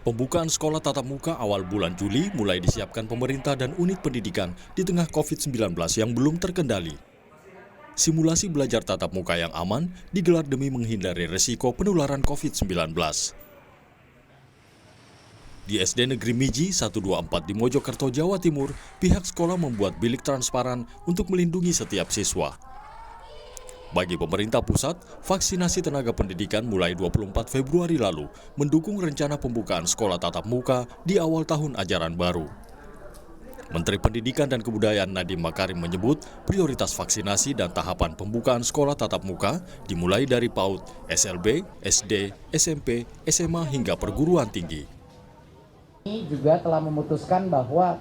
Pembukaan sekolah tatap muka awal bulan Juli mulai disiapkan pemerintah dan unit pendidikan di tengah COVID-19 yang belum terkendali. Simulasi belajar tatap muka yang aman digelar demi menghindari resiko penularan COVID-19. Di SD Negeri Miji 124 di Mojokerto, Jawa Timur, pihak sekolah membuat bilik transparan untuk melindungi setiap siswa. Bagi pemerintah pusat, vaksinasi tenaga pendidikan mulai 24 Februari lalu mendukung rencana pembukaan sekolah tatap muka di awal tahun ajaran baru. Menteri Pendidikan dan Kebudayaan Nadiem Makarim menyebut prioritas vaksinasi dan tahapan pembukaan sekolah tatap muka dimulai dari PAUD, SLB, SD, SMP, SMA hingga perguruan tinggi. Ini juga telah memutuskan bahwa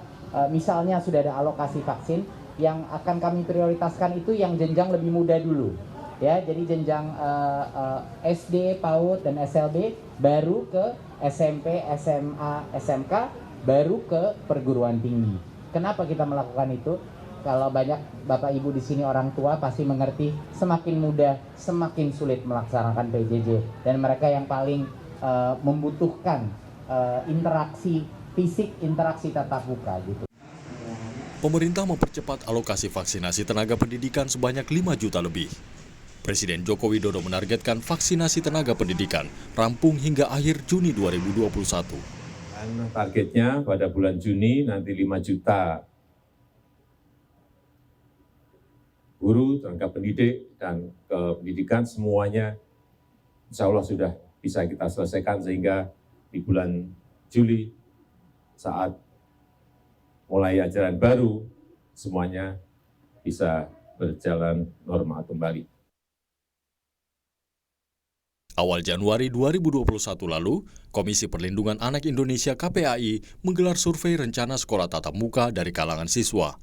misalnya sudah ada alokasi vaksin, yang akan kami prioritaskan itu yang jenjang lebih muda dulu, ya. Jadi jenjang SD, PAUD, dan SLB, baru ke SMP, SMA, SMK, baru ke perguruan tinggi. Kenapa kita melakukan itu? Kalau banyak Bapak Ibu di sini orang tua pasti mengerti, semakin muda semakin sulit melaksanakan PJJ, dan mereka yang paling membutuhkan interaksi fisik, interaksi tatap muka gitu. Pemerintah mempercepat alokasi vaksinasi tenaga pendidikan sebanyak 5 juta lebih. Presiden Joko Widodo menargetkan vaksinasi tenaga pendidikan rampung hingga akhir Juni 2021. Dan targetnya pada bulan Juni nanti 5 juta guru, tenaga pendidik, dan kependidikan semuanya insya Allah sudah bisa kita selesaikan sehingga di bulan Juli saat mulai ajaran baru, semuanya bisa berjalan normal kembali. Awal Januari 2021 lalu, Komisi Perlindungan Anak Indonesia KPAI menggelar survei rencana sekolah tatap muka dari kalangan siswa.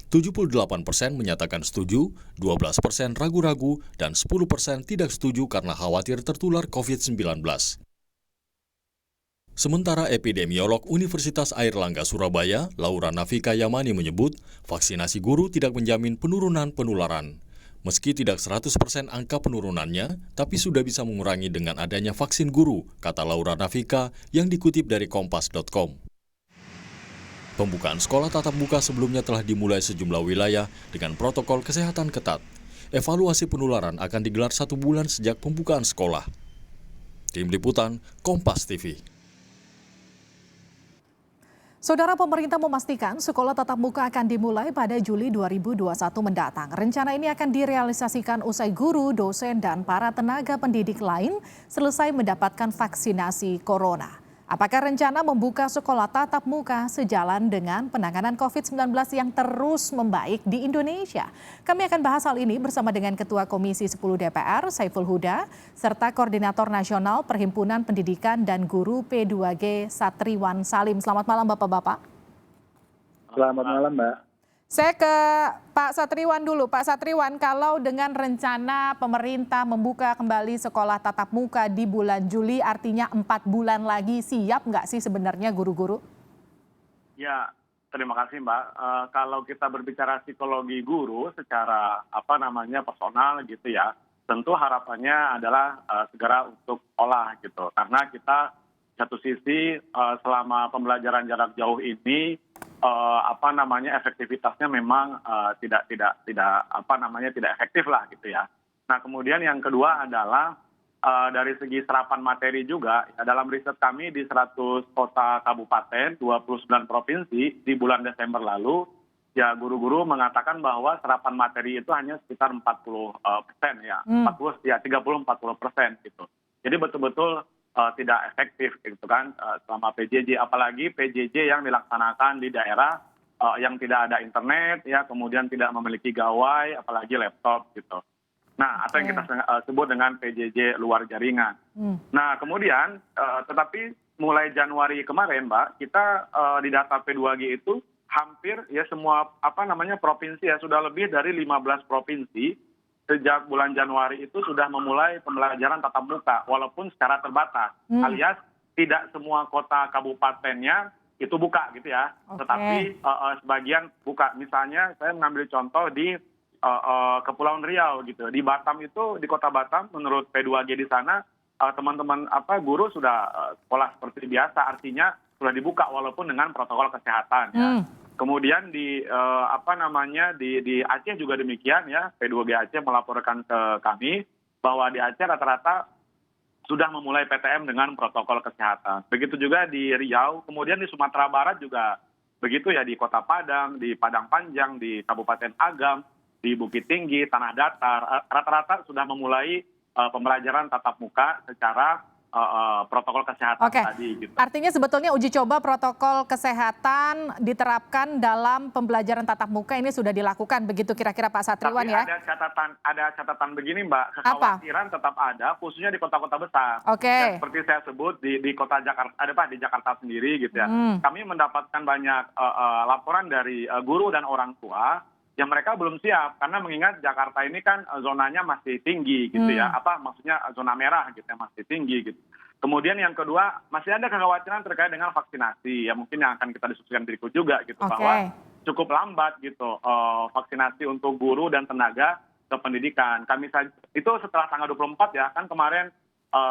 78% menyatakan setuju, 12% ragu-ragu, dan 10% tidak setuju karena khawatir tertular COVID-19. Sementara epidemiolog Universitas Airlangga Surabaya, Laura Nafika Yamani menyebut, vaksinasi guru tidak menjamin penurunan penularan. Meski tidak 100% angka penurunannya, tapi sudah bisa mengurangi dengan adanya vaksin guru, kata Laura Nafika yang dikutip dari kompas.com. Pembukaan sekolah tatap muka sebelumnya telah dimulai sejumlah wilayah dengan protokol kesehatan ketat. Evaluasi penularan akan digelar 1 bulan sejak pembukaan sekolah. Tim Liputan, Kompas TV. Saudara, pemerintah memastikan sekolah tatap muka akan dimulai pada Juli 2021 mendatang. Rencana ini akan direalisasikan usai guru, dosen, dan para tenaga pendidik lain selesai mendapatkan vaksinasi corona. Apakah rencana membuka sekolah tatap muka sejalan dengan penanganan COVID-19 yang terus membaik di Indonesia? Kami akan bahas hal ini bersama dengan Ketua Komisi 10 DPR, Saiful Huda, serta Koordinator Nasional Perhimpunan Pendidikan dan Guru P2G, Satriwan Salim. Selamat malam Bapak-Bapak. Selamat malam Mbak. Saya ke Pak Satriwan dulu. Pak Satriwan, kalau dengan rencana pemerintah membuka kembali sekolah tatap muka di bulan Juli, artinya 4 bulan lagi, siap nggak sih sebenarnya guru-guru? Ya, terima kasih Mbak. Kalau kita berbicara psikologi guru secara personal gitu ya, tentu harapannya adalah segera untuk olah gitu. Karena kita satu sisi selama pembelajaran jarak jauh ini efektivitasnya memang tidak efektif lah gitu ya. Nah, kemudian yang kedua adalah dari segi serapan materi juga, ya, dalam riset kami di 100 kota kabupaten, 29 provinsi di bulan Desember lalu, ya guru-guru mengatakan bahwa serapan materi itu hanya sekitar 40% ya, 30-40% gitu. Jadi betul-betul tidak efektif gitu kan selama PJJ, apalagi PJJ yang dilaksanakan di daerah yang tidak ada internet ya, kemudian tidak memiliki gawai apalagi laptop gitu. Nah, atau yang kita sebut dengan PJJ luar jaringan. Nah, kemudian tetapi mulai Januari kemarin Mbak, kita di data P2G itu hampir ya semua provinsi ya, sudah lebih dari 15 provinsi sejak bulan Januari itu sudah memulai pembelajaran tatap muka walaupun secara terbatas, alias tidak semua kota kabupatennya itu buka gitu ya, tetapi sebagian buka. Misalnya saya mengambil contoh di Kepulauan Riau gitu, di Batam itu, di kota Batam menurut P2G di sana teman-teman guru sudah sekolah seperti biasa, artinya sudah dibuka walaupun dengan protokol kesehatan ya. Kemudian di Aceh juga demikian ya, P2G Aceh melaporkan ke kami bahwa di Aceh rata-rata sudah memulai PTM dengan protokol kesehatan. Begitu juga di Riau, kemudian di Sumatera Barat juga begitu ya, di Kota Padang, di Padang Panjang, di Kabupaten Agam, di Bukit Tinggi, Tanah Datar, rata-rata sudah memulai pembelajaran tatap muka secara protokol kesehatan tadi. Gitu. Artinya sebetulnya uji coba protokol kesehatan diterapkan dalam pembelajaran tatap muka ini sudah dilakukan, begitu kira-kira Pak Satriwan. Tapi ya? Ada catatan begini Mbak, kekhawatiran tetap ada, khususnya di kota-kota besar. Ya, seperti saya sebut di kota Jakarta, di Jakarta sendiri gitu ya. Kami mendapatkan banyak laporan dari guru dan orang tua yang mereka belum siap, karena mengingat Jakarta ini kan zonanya masih tinggi gitu ya, maksudnya zona merah gitu ya, masih tinggi gitu. Kemudian yang kedua, masih ada kekhawatiran terkait dengan vaksinasi, ya mungkin yang akan kita diskusikan berikut juga gitu, bahwa cukup lambat gitu vaksinasi untuk guru dan tenaga kependidikan. Itu setelah tanggal 24 ya, kan kemarin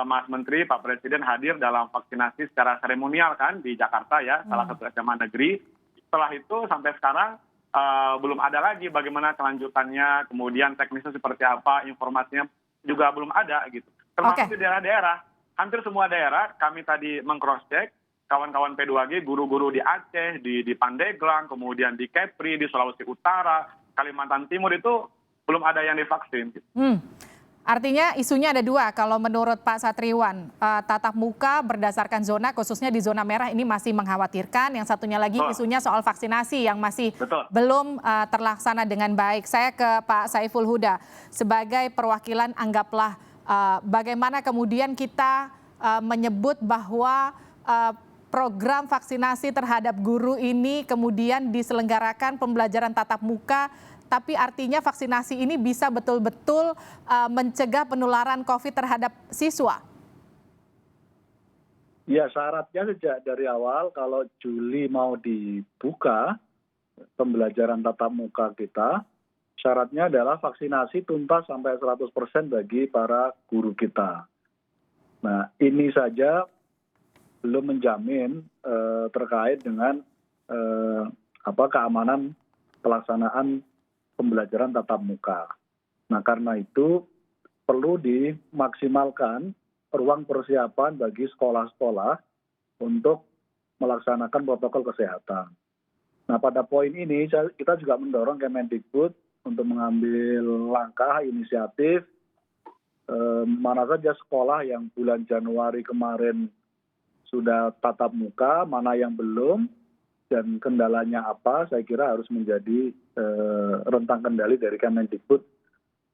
Mas Menteri, Pak Presiden hadir dalam vaksinasi secara seremonial kan di Jakarta ya, salah satu SMA negeri. Setelah itu sampai sekarang belum ada lagi bagaimana kelanjutannya, kemudian teknisnya seperti apa, informasinya juga belum ada gitu. Termasuk di daerah-daerah, hampir semua daerah kami tadi meng-cross-check, kawan-kawan P2G, guru-guru di Aceh, di Pandeglang, kemudian di Kepri, di Sulawesi Utara, Kalimantan Timur itu belum ada yang divaksin. Gitu. Artinya isunya ada dua, kalau menurut Pak Satriwan, tatap muka berdasarkan zona, khususnya di zona merah ini masih mengkhawatirkan. Yang satunya lagi isunya soal vaksinasi yang masih belum terlaksana dengan baik. Saya ke Pak Saiful Huda, sebagai perwakilan anggaplah bagaimana kemudian kita menyebut bahwa program vaksinasi terhadap guru ini kemudian diselenggarakan pembelajaran tatap muka, tapi artinya vaksinasi ini bisa betul-betul mencegah penularan COVID terhadap siswa? Ya, syaratnya sejak dari awal kalau Juli mau dibuka pembelajaran tatap muka kita, syaratnya adalah vaksinasi tuntas sampai 100% bagi para guru kita. Nah, ini saja belum menjamin terkait dengan keamanan pelaksanaan pembelajaran tatap muka. Nah, karena itu perlu dimaksimalkan ruang persiapan bagi sekolah-sekolah untuk melaksanakan protokol kesehatan. Nah, pada poin ini kita juga mendorong Kemendikbud untuk mengambil langkah inisiatif mana saja sekolah yang bulan Januari kemarin sudah tatap muka, mana yang belum, dan kendalanya apa, saya kira harus menjadi rentang kendali dari Kemendikbud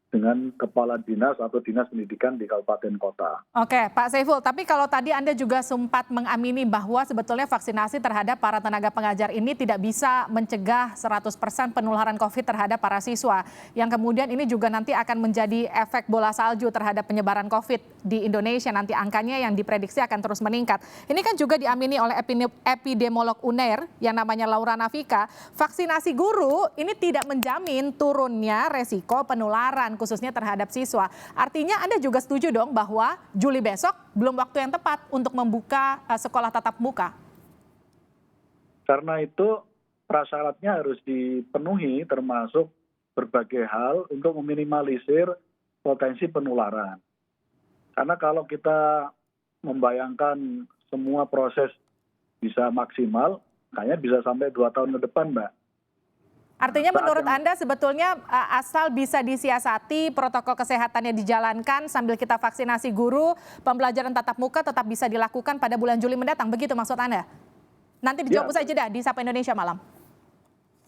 dengan kepala dinas atau dinas pendidikan di kabupaten kota. Oke, Pak Saiful, tapi kalau tadi Anda juga sempat mengamini bahwa sebetulnya vaksinasi terhadap para tenaga pengajar ini tidak bisa mencegah 100% penularan COVID terhadap para siswa, yang kemudian ini juga nanti akan menjadi efek bola salju terhadap penyebaran COVID di Indonesia, nanti angkanya yang diprediksi akan terus meningkat. Ini kan juga diamini oleh epidemiolog UNER yang namanya Laura Nafika, vaksinasi guru ini tidak menjamin turunnya resiko penularan khususnya terhadap siswa. Artinya Anda juga setuju dong bahwa Juli besok belum waktu yang tepat untuk membuka sekolah tatap muka? Karena itu prasyaratnya harus dipenuhi, termasuk berbagai hal untuk meminimalisir potensi penularan. Karena kalau kita membayangkan semua proses bisa maksimal, kayaknya bisa sampai 2 tahun ke depan, Mbak. Artinya menurut Anda sebetulnya asal bisa disiasati, protokol kesehatannya dijalankan sambil kita vaksinasi guru, pembelajaran tatap muka tetap bisa dilakukan pada bulan Juli mendatang, begitu maksud Anda? Nanti dijawab usai jeda di Sapa Indonesia Malam.